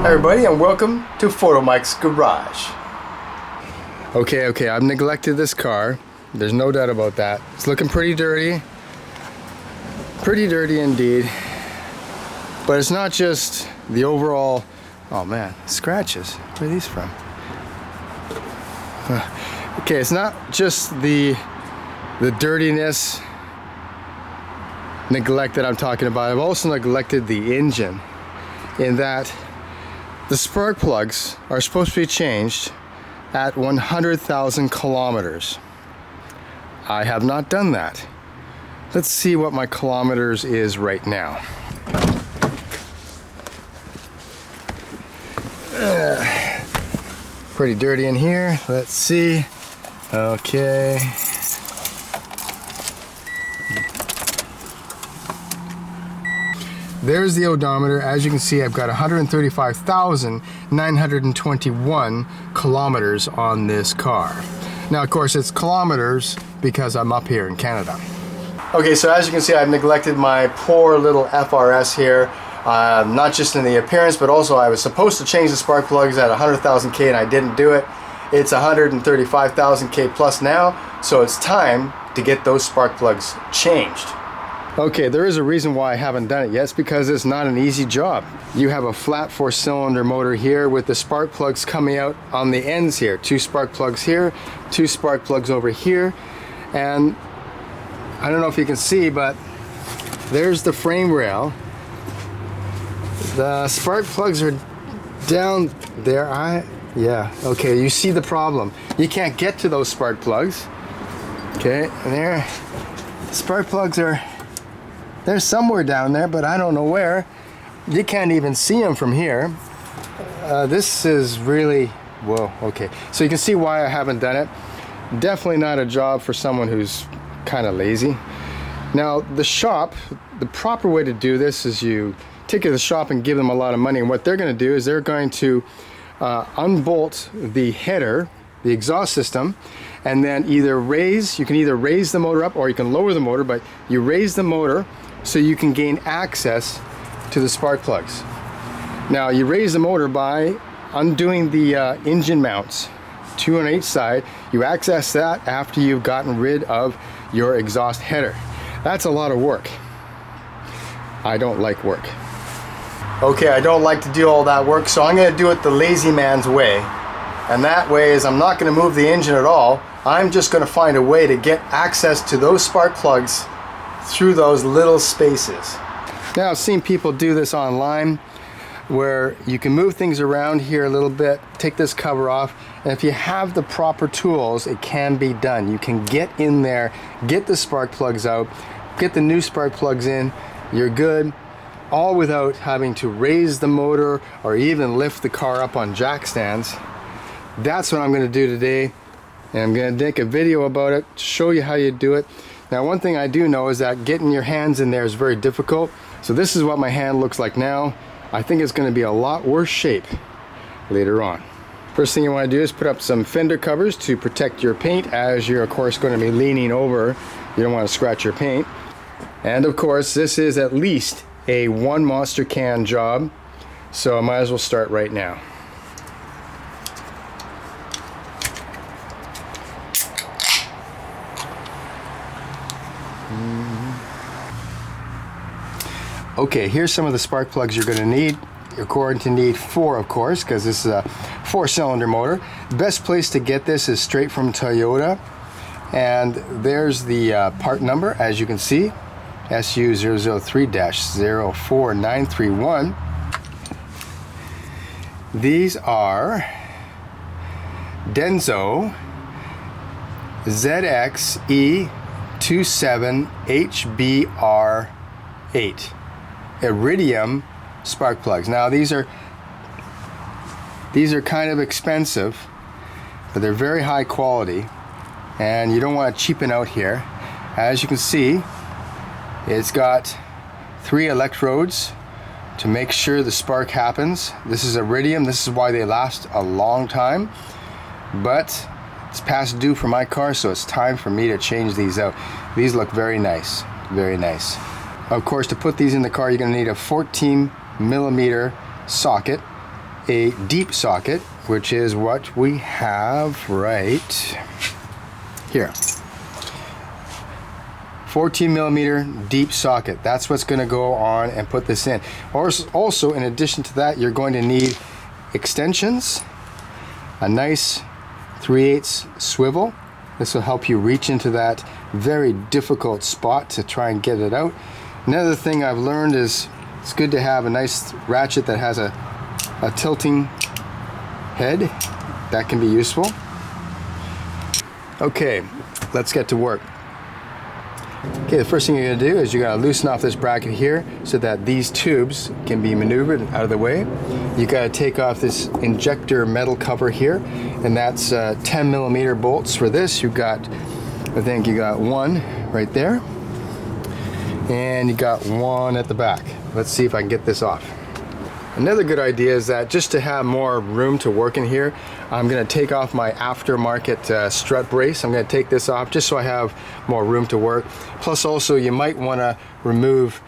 Hi everybody, and welcome to Photomikes Garage. Okay, I've neglected this car. There's no doubt about that. It's looking pretty dirty. Pretty dirty indeed. But it's not just the overall, oh man, scratches. Where are these from? Okay, it's not just the dirtiness, neglect that I'm talking about. I've also neglected the engine, in that the spark plugs are supposed to be changed at 100,000 kilometers. I have not done that. Let's see what my kilometers is right now. Pretty dirty in here. Let's see. Okay. There's the odometer. As you can see, I've got 135,921 kilometers on this car. Now, of course, it's kilometers because I'm up here in Canada. Okay, so as you can see, I've neglected my poor little FRS here. Not just in the appearance, but also I was supposed to change the spark plugs at 100,000 K and I didn't do it. It's 135,000 K plus now, so it's time to get those spark plugs changed. Okay, there is a reason why I haven't done it yet. It's because it's not an easy job. You have a flat 4-cylinder motor here with the spark plugs coming out on the ends here. 2 spark plugs here, 2 spark plugs over here. And I don't know if you can see, but there's the frame rail. The spark plugs are down there. Yeah, okay, you see the problem. You can't get to those spark plugs. Okay, and there, spark plugs are, they're somewhere down there, but I don't know where. You can't even see them from here. This is really, whoa, okay. So you can see why I haven't done it. Definitely not a job for someone who's kind of lazy. Now, the shop, the proper way to do this is you take it to the shop and give them a lot of money. And what they're going to do is they're going to unbolt the header, the exhaust system, and then you can either raise the motor up or you can lower the motor, but you raise the motor so you can gain access to the spark plugs. Now, you raise the motor by undoing the engine mounts, 2 on each side. You access that after you've gotten rid of your exhaust header. That's a lot of work. I don't like work. Okay, I don't like to do all that work, so I'm going to do it the lazy man's way. And that way is I'm not going to move the engine at all. I'm just going to find a way to get access to those spark plugs through those little spaces. Now, I've seen people do this online where you can move things around here a little bit, take this cover off, and if you have the proper tools, it can be done. You can get in there, get the spark plugs out, get the new spark plugs in, you're good, all without having to raise the motor or even lift the car up on jack stands. That's what I'm going to do today, and I'm going to make a video about it to show you how you do it. Now, one thing I do know is that getting your hands in there is very difficult. So this is what my hand looks like now. I think it's going to be a lot worse shape later on. First thing you want to do is put up some fender covers to protect your paint, as you're of course going to be leaning over. You don't want to scratch your paint. And of course, this is at least a 1 monster can job, so I might as well start right now. Okay, here's some of the spark plugs you're going to need. You're going to need 4, of course, because this is a 4-cylinder motor. The best place to get this is straight from Toyota, and there's the part number, as you can see, SU003-04931. These are Denso ZXE27HBR8 Iridium spark plugs. Now, these are kind of expensive, but they're very high quality, and you don't want to cheapen out here. As you can see, it's got 3 electrodes to make sure the spark happens. This is iridium. This is why they last a long time, but it's past due for my car, so it's time for me to change these out. These look very nice, very nice. Of course, to put these in the car, you're going to need a 14mm socket a deep socket, which is what we have right here. 14 millimeter deep socket. That's what's going to go on and put this in. Also, in addition to that, you're going to need extensions, a nice 3/8 swivel. This will help you reach into that very difficult spot to try and get it out. Another thing I've learned is it's good to have a nice ratchet that has a tilting head. That can be useful. Okay, let's get to work. Okay, the first thing you're going to do is you're going to loosen off this bracket here so that these tubes can be maneuvered out of the way. You got to take off this injector metal cover here, and that's 10 millimeter bolts for this. You've got, I think you got one right there, and you got one at the back. Let's see if I can get this off. Another good idea is that just to have more room to work in here, I'm going to take off my aftermarket strut brace. I'm going to take this off just so I have more room to work. Plus also you might want to remove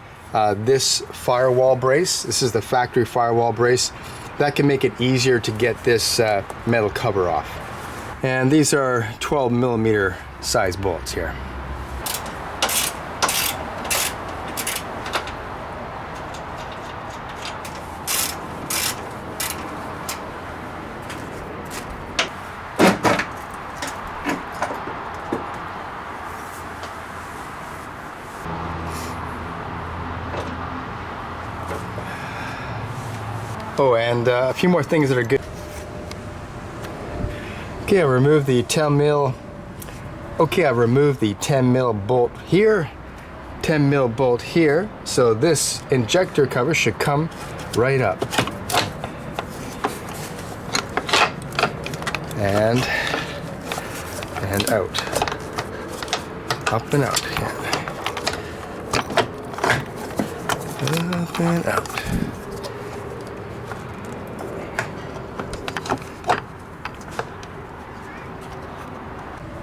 this firewall brace. This is the factory firewall brace. That can make it easier to get this metal cover off. And these are 12 millimeter size bolts here. Oh, and a few more things that are good. Okay, I removed the 10 mil. Okay, I removed the 10 mil bolt here, 10 mil bolt here. So this injector cover should come right up. And out. Up and out. Up and out.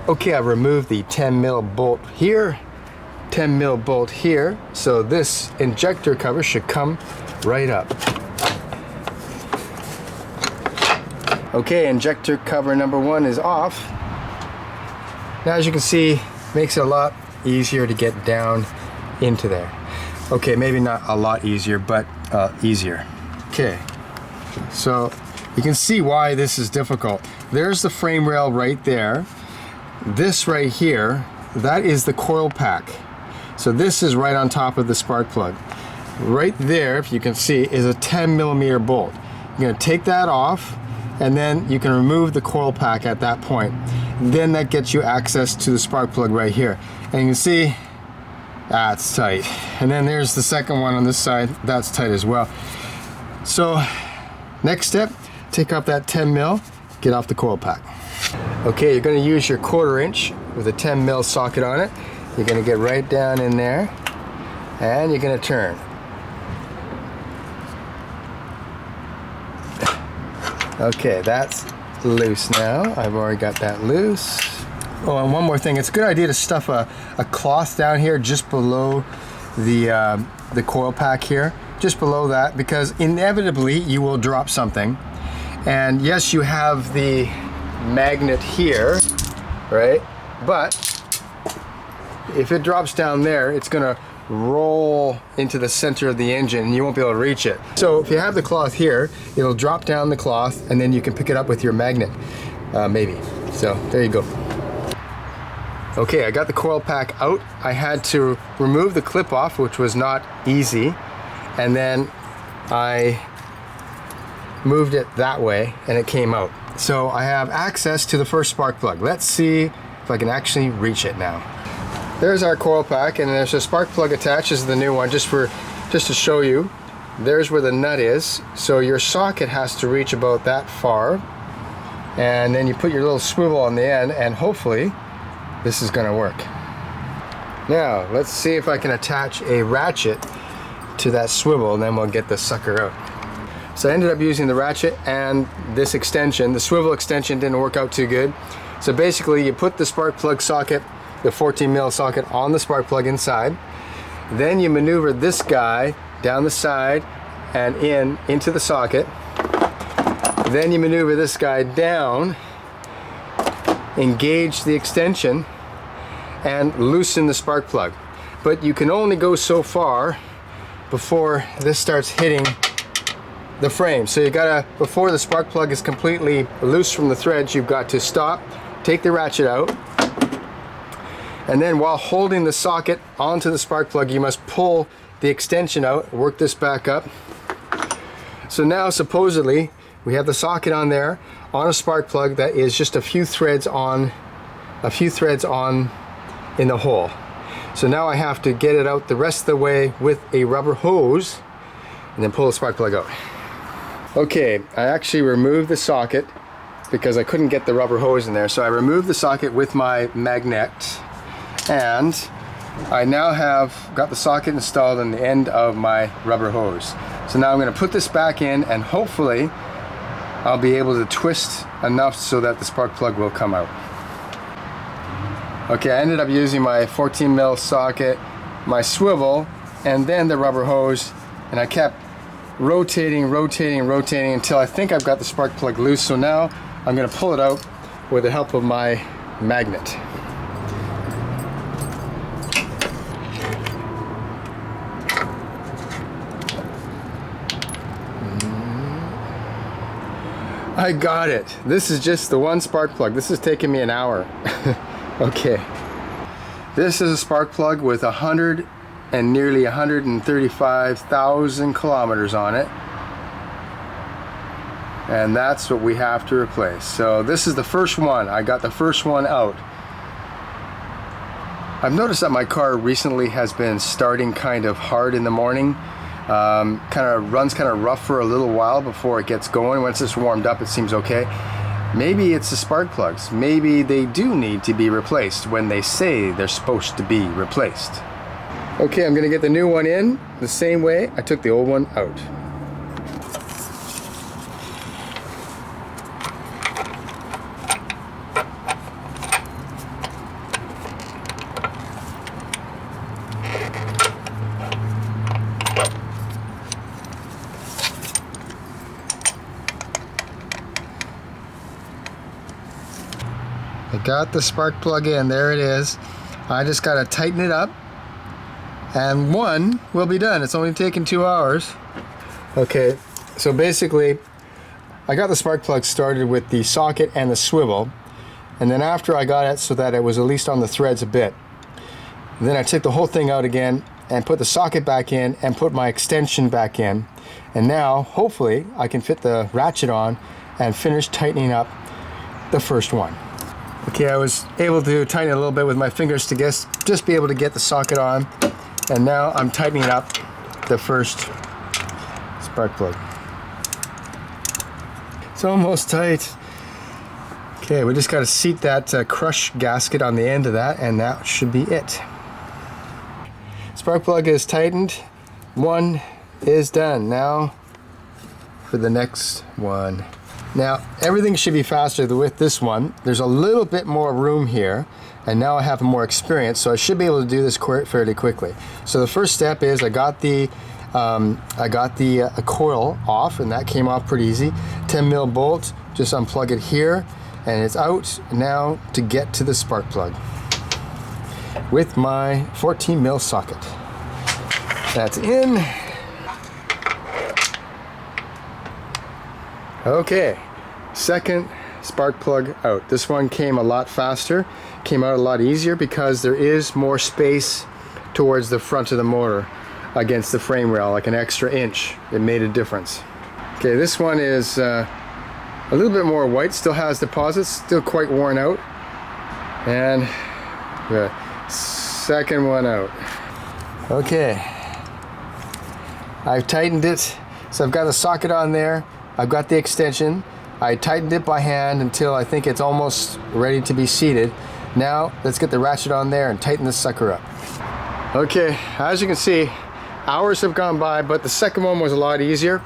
Okay, I removed the 10 mil bolt here, 10 mil bolt here, so this injector cover should come right up. Okay, injector cover number 1 is off. Now as you can see, makes it a lot easier to get down into there. Okay, maybe not a lot easier, but easier. Okay, so you can see why this is difficult. There's the frame rail right there. This right here, that is the coil pack. So this is right on top of the spark plug. Right there, if you can see, is a 10 millimeter bolt. You're going to take that off, and then you can remove the coil pack at that point. Then that gets you access to the spark plug right here. And you can see, that's tight. And then there's the second one on this side, that's tight as well. So next step, take off that 10 mil, get off the coil pack. Okay, you're going to use your 1/4 inch with a 10 mil socket on it. You're going to get right down in there, and you're going to turn. Okay, that's loose now. I've already got that loose. Oh, and one more thing, it's a good idea to stuff a cloth down here just below the coil pack here, just below that, because inevitably you will drop something. And yes, you have the magnet here, right? But if it drops down there, it's gonna roll into the center of the engine and you won't be able to reach it. So if you have the cloth here, it'll drop down the cloth and then you can pick it up with your magnet, maybe. So there you go. Okay, I got the coil pack out. I had to remove the clip off, which was not easy, and then I moved it that way and it came out. So I have access to the first spark plug. Let's see if I can actually reach it now. There's our coil pack, and there's a spark plug attached. This is the new one, just to show you. There's where the nut is. So your socket has to reach about that far, and then you put your little swivel on the end, and hopefully this is gonna work. Now let's see if I can attach a ratchet to that swivel, and then we'll get the sucker out. So I ended up using the ratchet and this extension. The swivel extension didn't work out too good. So basically you put the spark plug socket, the 14 mil socket, on the spark plug inside. Then you maneuver this guy down the side and into the socket. Then you maneuver this guy down, engage the extension, and loosen the spark plug. But you can only go so far before this starts hitting the frame. So you gotta, before the spark plug is completely loose from the threads, you've got to stop, take the ratchet out, and then while holding the socket onto the spark plug, you must pull the extension out, work this back up. So now supposedly we have the socket on there on a spark plug that is just a few threads on in the hole. So now I have to get it out the rest of the way with a rubber hose and then pull the spark plug out. Okay, I actually removed the socket because I couldn't get the rubber hose in there. So I removed the socket with my magnet, and I now have got the socket installed on the end of my rubber hose. So now I'm going to put this back in, and hopefully I'll be able to twist enough so that the spark plug will come out. Okay, I ended up using my 14mm socket, my swivel, and then the rubber hose, and I kept rotating until I think I've got the spark plug loose. So now I'm going to pull it out with the help of my magnet. I got it. This is just the one spark plug. This is taking me an hour. Okay. This is a spark plug with nearly 135,000 kilometers on it. And that's what we have to replace. So this is the first one. I got the first one out. I've noticed that my car recently has been starting kind of hard in the morning. Runs kind of rough for a little while before it gets going. Once it's warmed up, it seems okay. Maybe it's the spark plugs. Maybe they do need to be replaced when they say they're supposed to be replaced. Okay, I'm gonna get the new one in the same way I took the old one out. I got the spark plug in, there it is. I just gotta tighten it up and one will be done. It's only taken 2 hours. Okay, so basically I got the spark plug started with the socket and the swivel, and then after I got it so that it was at least on the threads a bit, then I took the whole thing out again and put the socket back in and put my extension back in, and now hopefully I can fit the ratchet on and finish tightening up the first one. Okay, I was able to tighten it a little bit with my fingers to just be able to get the socket on, and now I'm tightening up the first spark plug. It's almost tight. Okay, we just got to seat that crush gasket on the end of that, and that should be it. Spark plug is tightened. One is done. Now for the next one. Now everything should be faster with this one. There's a little bit more room here, and now I have more experience, so I should be able to do this fairly quickly. So the first step is I got the coil off, and that came off pretty easy. 10mm bolt, just unplug it here, and it's out. Now to get to the spark plug with my 14mm socket. That's in. Okay, second spark plug out. This one came a lot faster, came out a lot easier because there is more space towards the front of the motor against the frame rail, like an extra inch. It made a difference. Okay, this one is a little bit more white, still has deposits, still quite worn out. And the second one out. Okay, I've tightened it, so I've got the socket on there. I've got the extension. I tightened it by hand until I think it's almost ready to be seated. Now let's get the ratchet on there and tighten this sucker up. Okay, as you can see, hours have gone by, but the second one was a lot easier.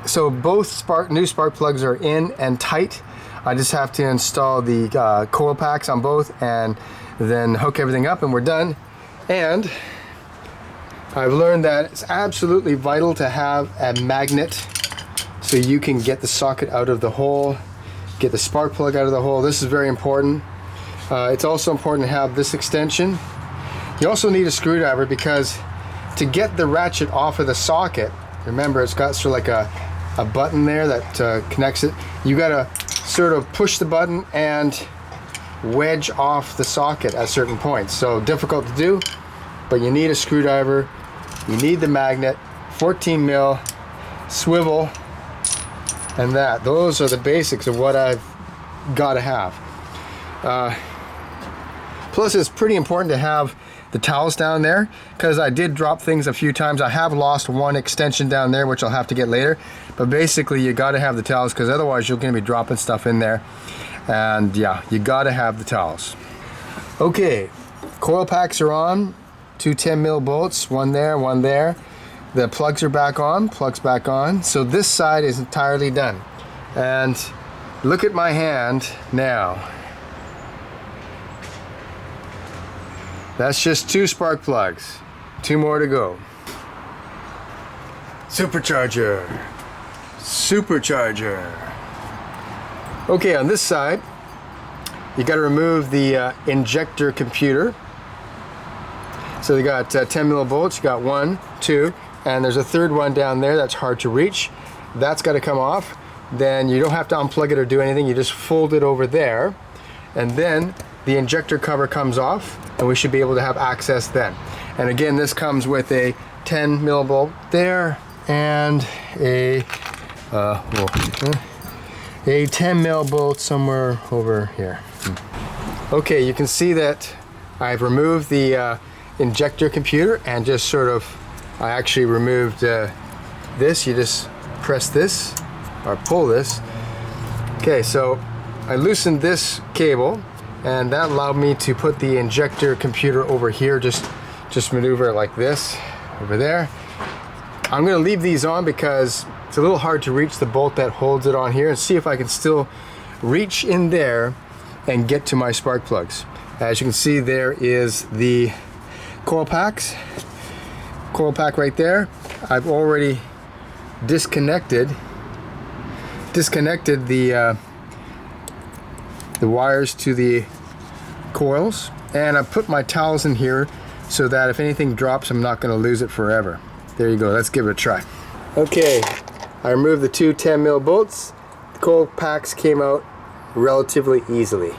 So both new spark plugs are in and tight. I just have to install the coil packs on both and then hook everything up, and we're done. And I've learned that it's absolutely vital to have a magnet so you can get the socket out of the hole, get the spark plug out of the hole. This is very important. It's also important to have this extension. You also need a screwdriver because to get the ratchet off of the socket, remember it's got sort of like a button there that connects it. You gotta sort of push the button and wedge off the socket at certain points. So difficult to do, but you need a screwdriver, you need the magnet, 14 mil, swivel, and that. Those are the basics of what I've got to have. Plus it's pretty important to have the towels down there because I did drop things a few times. I have lost one extension down there, which I'll have to get later, but basically you got to have the towels because otherwise you're going to be dropping stuff in there, and yeah, you got to have the towels. Okay, coil packs are on, 2 10 mil bolts, one there, one there. The plugs are back on, plugs back on. So this side is entirely done. And look at my hand now. That's just 2 spark plugs. 2 more to go. Supercharger. Supercharger. Okay, on this side, you got to remove the injector computer. So you got 10 mil bolts, you got 1, 2, and there's a third one down there that's hard to reach. That's got to come off. Then you don't have to unplug it or do anything, you just fold it over there, and then the injector cover comes off, and we should be able to have access then. And again, this comes with a 10 mil bolt there and a 10 mil bolt somewhere over here. Okay, you can see that I've removed the injector computer and just sort of, I actually removed this. You just press this or pull this. Okay, so I loosened this cable and that allowed me to put the injector computer over here, just maneuver it like this over there. I'm gonna leave these on because it's a little hard to reach the bolt that holds it on here, and see if I can still reach in there and get to my spark plugs. As you can see, there is the coil packs. Coil pack right there. I've already disconnected the wires to the coils, and I put my towels in here so that if anything drops, I'm not going to lose it forever. There you go. Let's give it a try. Okay, I removed the 2 10 mil bolts. The coil packs came out relatively easily.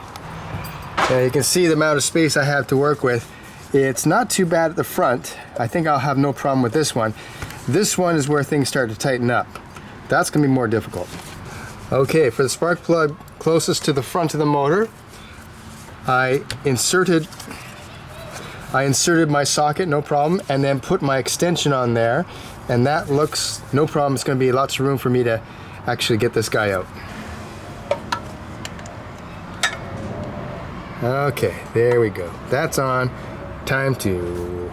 Now you can see the amount of space I have to work with. It's not too bad at the front. I think I'll have no problem with this one. This one is where things start to tighten up. That's gonna be more difficult. Okay, for the spark plug closest to the front of the motor, I inserted my socket, no problem, and then put my extension on there, and that looks no problem. It's gonna be lots of room for me to actually get this guy out. Okay, there we go. That's on. Time to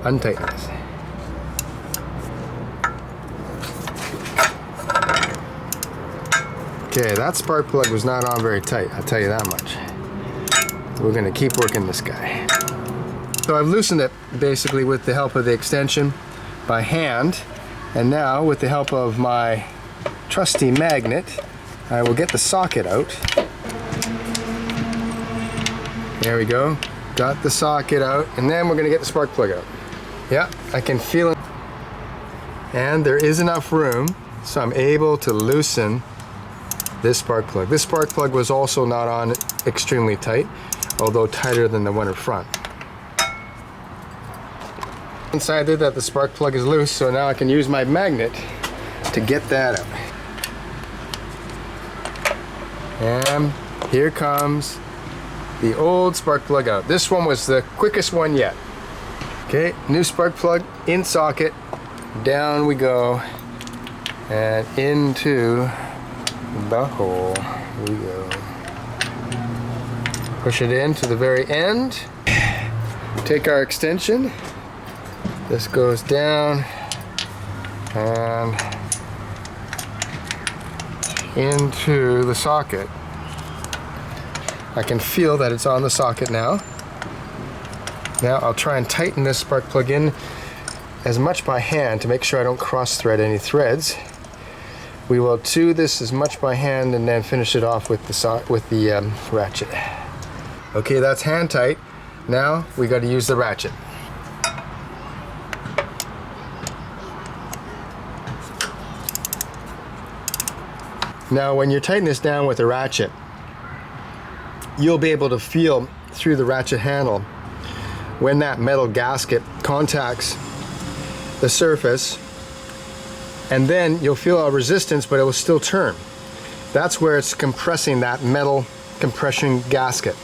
untighten this. Okay, that spark plug was not on very tight, I'll tell you that much. We're gonna keep working this guy. So I've loosened it basically with the help of the extension by hand, and now with the help of my trusty magnet, I will get the socket out. There we go. Got the socket out, and then we're gonna get the spark plug out. Yeah, I can feel it. And there is enough room, so I'm able to loosen this spark plug. This spark plug was also not on extremely tight, although tighter than the one in front. Decided that the spark plug is loose, so now I can use my magnet to get that out. And here comes the old spark plug out. This one was the quickest one yet. Okay, new spark plug in socket. Down we go. And into the hole we go. Push it in to the very end. Take our extension. This goes down and into the socket. I can feel that it's on the socket now. Now I'll try and tighten this spark plug in as much by hand to make sure I don't cross thread any threads. We will do this as much by hand and then finish it off with the ratchet. Okay, that's hand tight. Now we got to use the ratchet. Now when you tighten this down with a ratchet, you'll be able to feel through the ratchet handle when that metal gasket contacts the surface, and then you'll feel a resistance, but it will still turn. That's where it's compressing that metal compression gasket.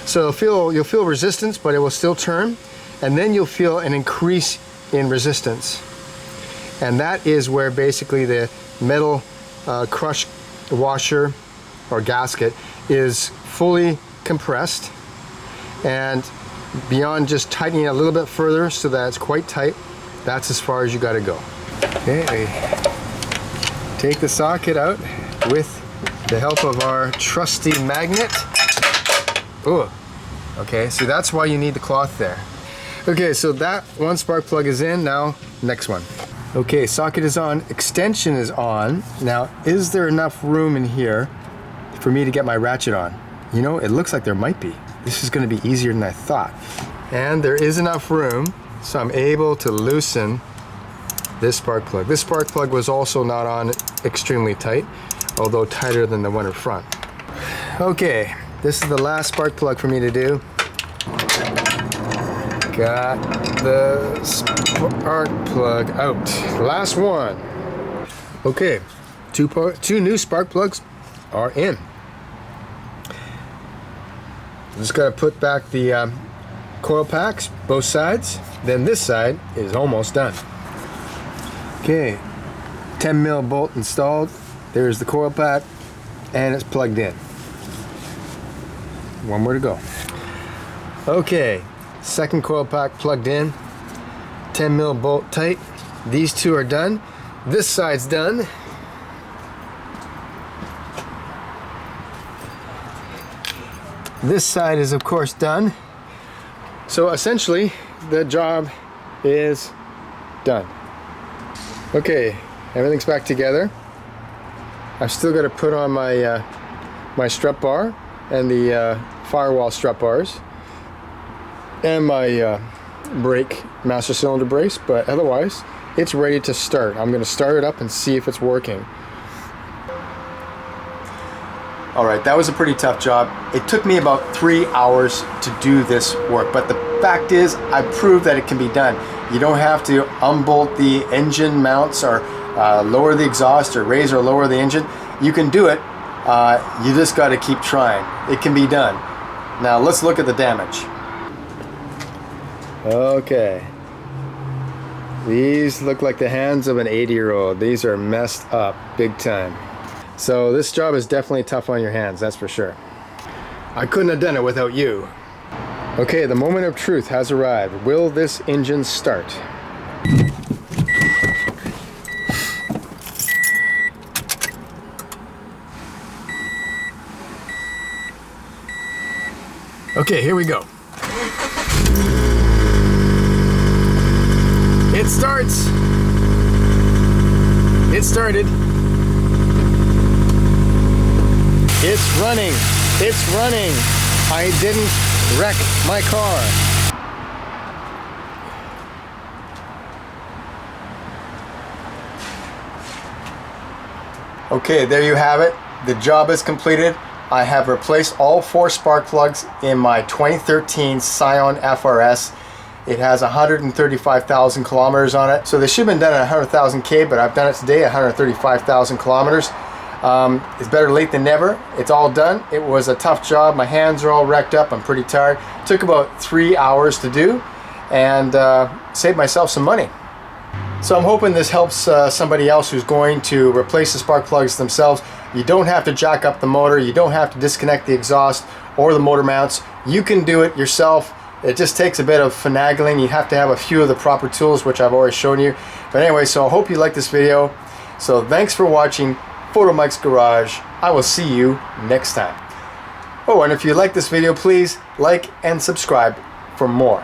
So you'll feel resistance, but it will still turn, and then you'll feel an increase in resistance. And that is where basically the metal crush washer or gasket is fully compressed, and beyond just tightening it a little bit further so that it's quite tight, that's as far as you got to go. Okay, I take the socket out with the help of our trusty magnet. Ooh, okay, so that's why you need the cloth there. Okay, so that one spark plug is in. Now, next one. Okay, socket is on, extension is on. Now, is there enough room in here for me to get my ratchet on? You know, it looks like there might be. This is going to be easier than I thought. And there is enough room, so I'm able to loosen this spark plug. This spark plug was also not on extremely tight, although tighter than the one in front. Okay, this is the last spark plug for me to do. Got the spark plug out. Last one. Okay, two new spark plugs are in. Just gotta put back the coil packs, both sides. Then this side is almost done. Okay, 10 mil bolt installed. There's the coil pack, and it's plugged in. One more to go. Okay, second coil pack plugged in. 10 mil bolt tight. These two are done. This side's done. This side is of course done. So essentially the job is done. Okay, everything's back together. I've still got to put on my my strut bar and the firewall strut bars and my brake master cylinder brace, but otherwise it's ready to start. I'm going to start it up and see if it's working. Alright, that was a pretty tough job. It took me about 3 hours to do this work, but the fact is I proved that it can be done. You don't have to unbolt the engine mounts or lower the exhaust or raise or lower the engine. You can do it. You just got to keep trying. It can be done. Now let's look at the damage. Okay. These look like the hands of an 80-year-old. These are messed up big time. So this job is definitely tough on your hands, that's for sure. I couldn't have done it without you. Okay, the moment of truth has arrived. Will this engine start? Okay, here we go. It starts. It started. It's running. It's running. I didn't wreck my car. Okay, there you have it. The job is completed. I have replaced all 4 spark plugs in my 2013 Scion FRS. It has 135,000 kilometers on it. So they should have been done at 100,000 K, but I've done it today at 135,000 kilometers. It's better late than never. It's all done. It was a tough job. My hands are all wrecked up. I'm pretty tired. It took about 3 hours to do, and saved myself some money. So I'm hoping this helps somebody else who's going to replace the spark plugs themselves. You don't have to jack up the motor. You don't have to disconnect the exhaust or the motor mounts. You can do it yourself. It just takes a bit of finagling. You have to have a few of the proper tools, which I've already shown you. But anyway, so I hope you like this video. So thanks for watching Photomikes Garage. I will see you next time. Oh, and if you like this video, please like and subscribe for more.